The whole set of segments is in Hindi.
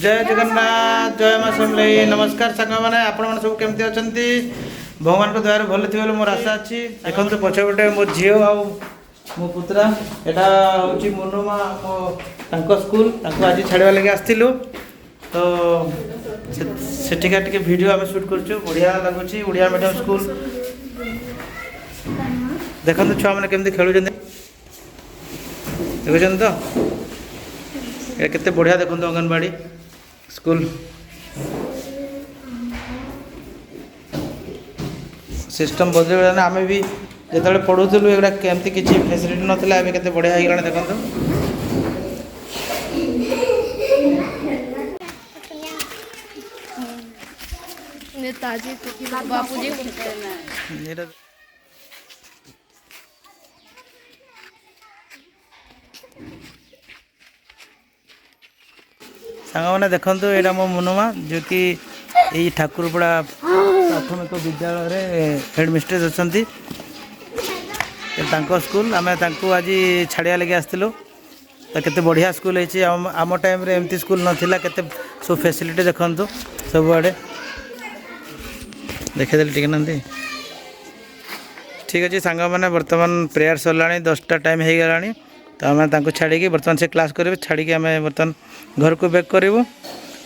जय जगन्नाथ जय माँ समलेई नमस्कार सांग मैंने आपण मैंने सब केमती अच्छा भगवान दयार भल थी मोर आशा अच्छी देखो तो पछपटे मो झी आ मो पुत्रा यहाँ हूँ मुनुमा मो स्कूल आज छाड़ा लगे आसलु तो सेठिका टे वीडियो आम सुट कर बढ़िया लगुच उड़िया मीडियम स्कूल देखते छुआ मैंने केमती खेलुं देखुं तो ये केते बढ़िया देखो अंगनवाड़ी स्कूल सिस्टम बदल गला आम भी जो पढ़ुलु एगुड़ा केमती किसी फैसिलिटी नाला एवं केते बढ़िया हो गला देखो नेताजी बापूजी सांग मैंने देखु यहाँ मो मुनुमा जो कि यही ठाकुरपड़ा प्राथमिक विद्यालय हेड मिस्ट्रेस अच्छा स्कूल आम आज छाड़ा लगे आसलु तो केते बढ़िया स्कूल है आम टाइम रे एमती स्कूल नाला केते सब फैसिलिटी देखु सब आड़े देखेदे टे ना ठीक अच्छे सांग मैंने बर्तमान प्रेयर सरला 10टा टाइम हो गला तो आम छाड़ी बर्तमान से क्लास करेंगे छाड़ी आम बर्तमान घर को बैक करूँ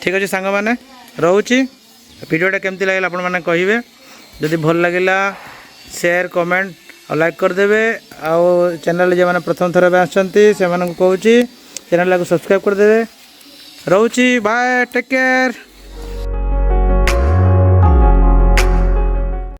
ठीक अच्छे सांग मैंने रोचे वीडियोटा केमती लगे आपण मैंने कहे जदि भल लगे शेयर कमेंट और लाइक करदे आउ चैनल जो मैंने प्रथम थर आसुँच से कहूँ चैनल को सब्सक्राइब करदे रोचे बाय टेक केयर।